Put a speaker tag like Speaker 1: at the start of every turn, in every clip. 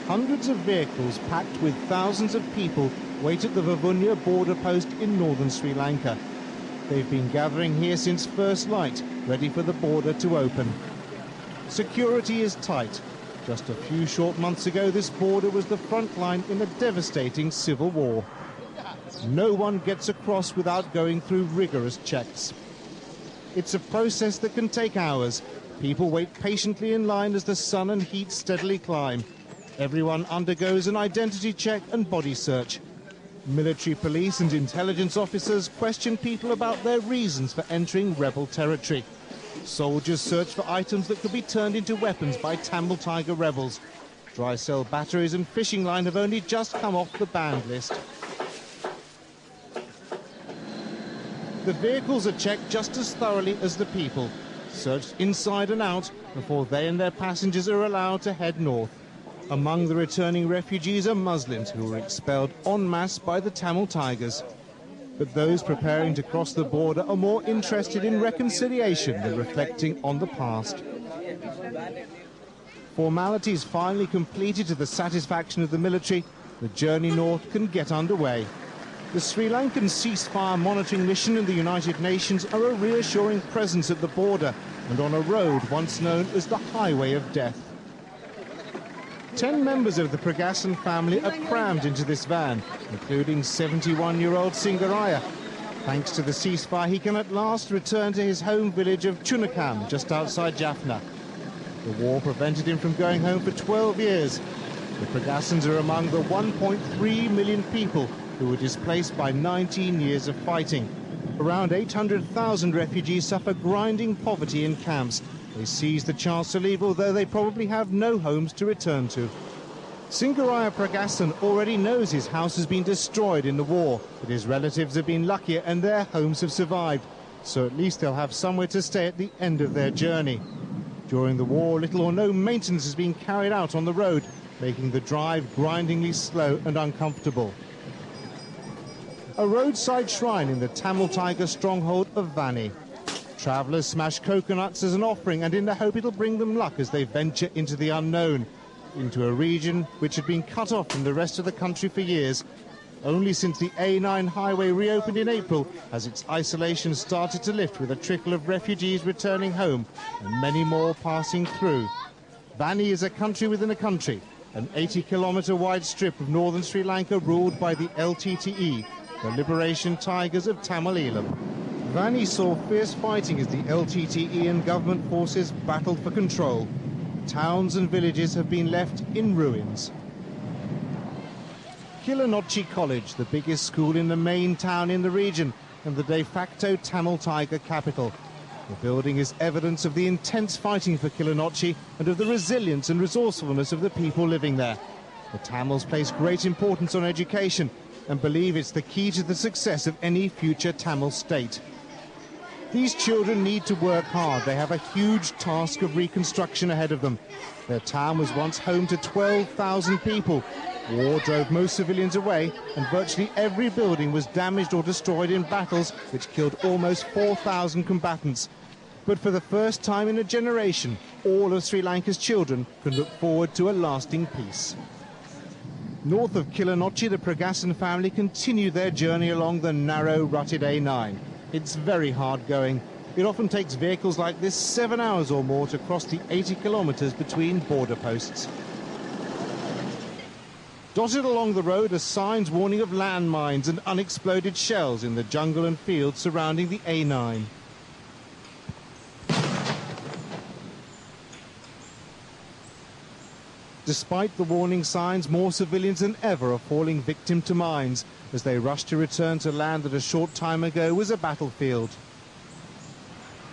Speaker 1: Hundreds of vehicles packed with thousands of people wait at the Vavunya border post in northern Sri Lanka. They've been gathering here since first light, ready for the border to open. Security is tight. Just a few short months ago, this border was the front line in a devastating civil war. No one gets across without going through rigorous checks. It's a process that can take hours. People wait patiently in line as the sun and heat steadily climb. Everyone undergoes an identity check and body search. Military police and intelligence officers question people about their reasons for entering rebel territory. Soldiers search for items that could be turned into weapons by Tamil Tiger rebels. Dry cell batteries and fishing line have only just come off the banned list. The vehicles are checked just as thoroughly as the people, searched inside and out before they and their passengers are allowed to head north. Among the returning refugees are Muslims who were expelled en masse by the Tamil Tigers. But those preparing to cross the border are more interested in reconciliation than reflecting on the past. Formalities finally completed to the satisfaction of the military, the journey north can get underway. The Sri Lankan ceasefire monitoring mission and the United Nations are a reassuring presence at the border and on a road once known as the Highway of Death. 10 members of the Pragasan family are crammed into this van, including 71-year-old Singaraya. Thanks to the ceasefire, he can at last return to his home village of Chunakam, just outside Jaffna. The war prevented him from going home for 12 years. The Pragasans are among the 1.3 million people who were displaced by 19 years of fighting. Around 800,000 refugees suffer grinding poverty in camps. They seize the chance to leave, although they probably have no homes to return to. Singaraya Pragasan already knows his house has been destroyed in the war, but his relatives have been luckier and their homes have survived, so at least they'll have somewhere to stay at the end of their journey. During the war, little or no maintenance has been carried out on the road, making the drive grindingly slow and uncomfortable. A roadside shrine in the Tamil Tiger stronghold of Vani. Travellers smash coconuts as an offering and in the hope it'll bring them luck as they venture into the unknown, into a region which had been cut off from the rest of the country for years. Only since the A9 highway reopened in April has its isolation started to lift, with a trickle of refugees returning home and many more passing through. Vani is a country within a country, an 80-kilometre wide strip of northern Sri Lanka ruled by the LTTE, the Liberation Tigers of Tamil Eelam. Vani saw fierce fighting as the LTTE and government forces battled for control. Towns and villages have been left in ruins. Kilinochchi College, the biggest school in the main town in the region and the de facto Tamil Tiger capital. The building is evidence of the intense fighting for Kilinochchi and of the resilience and resourcefulness of the people living there. The Tamils place great importance on education and believe it's the key to the success of any future Tamil state. These children need to work hard. They have a huge task of reconstruction ahead of them. Their town was once home to 12,000 people. War drove most civilians away, and virtually every building was damaged or destroyed in battles which killed almost 4,000 combatants. But for the first time in a generation, all of Sri Lanka's children can look forward to a lasting peace. North of Kilinochchi, the Pragasan family continue their journey along the narrow, rutted A9. It's very hard going. It often takes vehicles like this 7 hours or more to cross the 80 kilometres between border posts. Dotted along the road are signs warning of landmines and unexploded shells in the jungle and fields surrounding the A9. Despite the warning signs, more civilians than ever are falling victim to mines as they rush to return to land that a short time ago was a battlefield.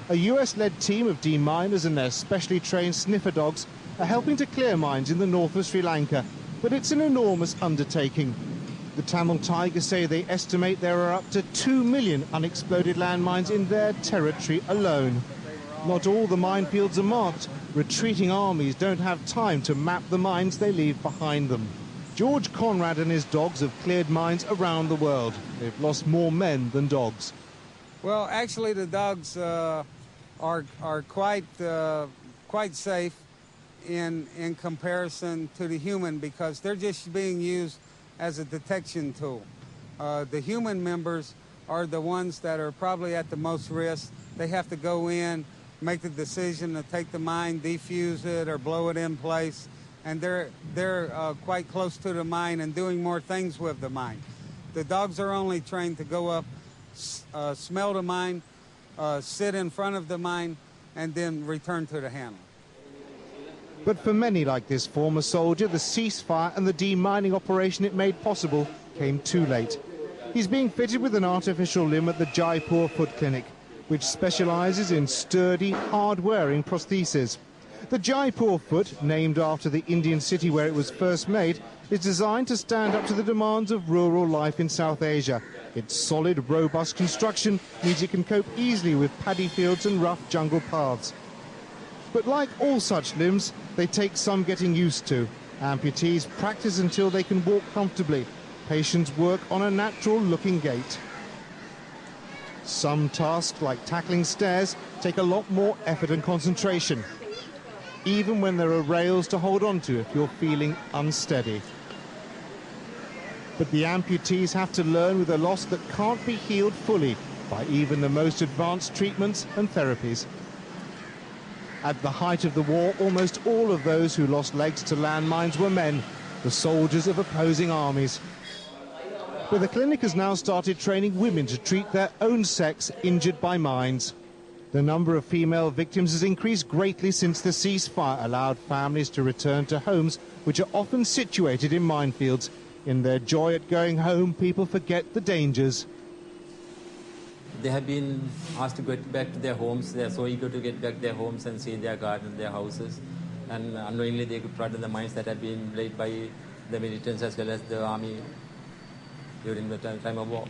Speaker 1: A US-led team of deminers and their specially trained sniffer dogs are helping to clear mines in the north of Sri Lanka, but it's an enormous undertaking. The Tamil Tigers say they estimate there are up to 2 million unexploded landmines in their territory alone. Not all the minefields are marked. Retreating armies don't have time to map the mines they leave behind them. George Conrad and his dogs have cleared mines around the world. They've lost more men than dogs.
Speaker 2: Well, actually, the dogs are quite safe. in comparison to the human because they're just being used as a detection tool. The human members are the ones that are probably at the most risk. They have to go in, make the decision to take the mine, defuse it, or blow it in place, and they're quite close to the mine and doing more things with the mine. The dogs are only trained to go up, smell the mine, sit in front of the mine, and then return to the handler.
Speaker 1: But for many like this former soldier, the ceasefire and the demining operation it made possible came too late. He's being fitted with an artificial limb at the Jaipur Foot Clinic, which specializes in sturdy, hard-wearing prostheses. The Jaipur foot, named after the Indian city where it was first made, is designed to stand up to the demands of rural life in South Asia. Its solid, robust construction means it can cope easily with paddy fields and rough jungle paths. But like all such limbs, they take some getting used to. Amputees practice until they can walk comfortably. Patients work on a natural-looking gait. Some tasks, like tackling stairs, take a lot more effort and concentration, even when there are rails to hold on to if you're feeling unsteady. But the amputees have to learn with a loss that can't be healed fully by even the most advanced treatments and therapies. At the height of the war, almost all of those who lost legs to landmines were men, the soldiers of opposing armies. But the clinic has now started training women to treat their own sex injured by mines. The number of female victims has increased greatly since the ceasefire allowed families to return to homes which are often situated in minefields. In their joy at going home, people forget the dangers.
Speaker 3: They have been asked to get back to their homes. They are so eager to get back to their homes and see their gardens, their houses. And unknowingly they could prod in the mines that have been laid by the militants as well as the army during the time of war.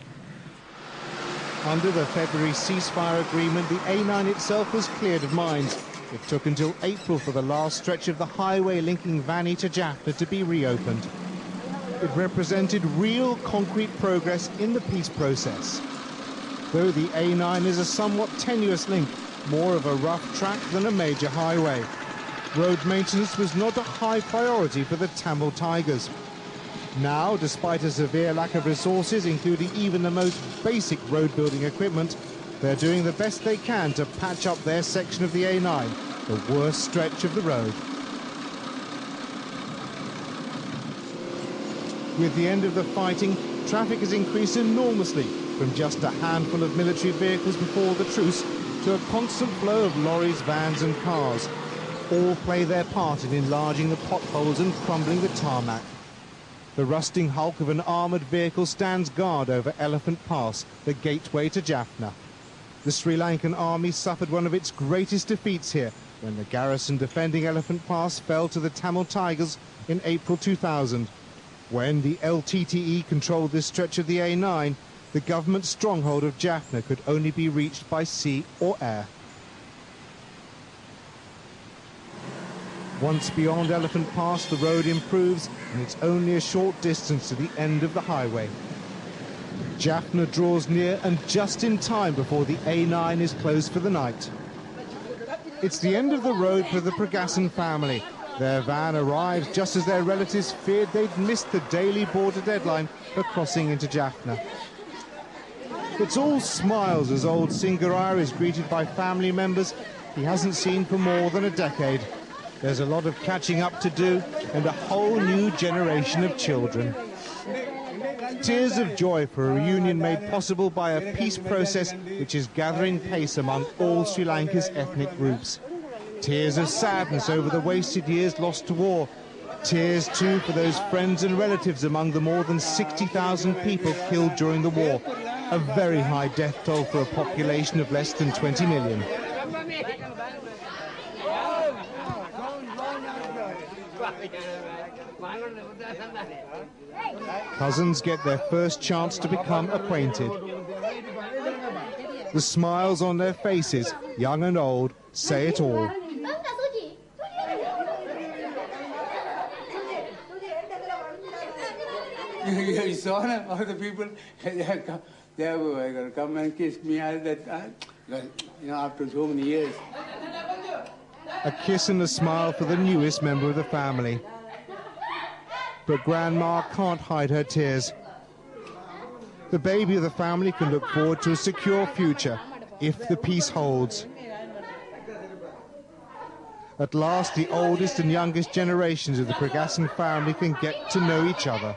Speaker 1: Under the February ceasefire agreement, the A9 itself was cleared of mines. It took until April for the last stretch of the highway linking Vanni to Jaffna to be reopened. It represented real concrete progress in the peace process. Though the A9 is a somewhat tenuous link, more of a rough track than a major highway. Road maintenance was not a high priority for the Tamil Tigers. Now, despite a severe lack of resources, including even the most basic road-building equipment, they're doing the best they can to patch up their section of the A9, the worst stretch of the road. With the end of the fighting, traffic has increased enormously, from just a handful of military vehicles before the truce to a constant flow of lorries, vans and cars. All play their part in enlarging the potholes and crumbling the tarmac. The rusting hulk of an armoured vehicle stands guard over Elephant Pass, the gateway to Jaffna. The Sri Lankan army suffered one of its greatest defeats here when the garrison defending Elephant Pass fell to the Tamil Tigers in April 2000. When the LTTE controlled this stretch of the A9, the government stronghold of Jaffna could only be reached by sea or air. Once beyond Elephant Pass, the road improves, and it's only a short distance to the end of the highway. Jaffna draws near, and just in time before the A9 is closed for the night. It's the end of the road for the Pragassan family. Their van arrives just as their relatives feared they'd missed the daily border deadline for crossing into Jaffna. It's all smiles as old Singaraya is greeted by family members he hasn't seen for more than a decade. There's a lot of catching up to do and a whole new generation of children. Tears of joy for a reunion made possible by a peace process which is gathering pace among all Sri Lanka's ethnic groups. Tears of sadness over the wasted years lost to war. Tears, too, for those friends and relatives among the more than 60,000 people killed during the war. A very high death toll for a population of less than 20 million. Cousins get their first chance to become acquainted. The smiles on their faces, young and old, say it all.
Speaker 4: You saw all the people, they were come and kiss me all that time, after so many years.
Speaker 1: A kiss and a smile for the newest member of the family. But Grandma can't hide her tears. The baby of the family can look forward to a secure future if the peace holds. At last, the oldest and youngest generations of the Pregason family can get to know each other.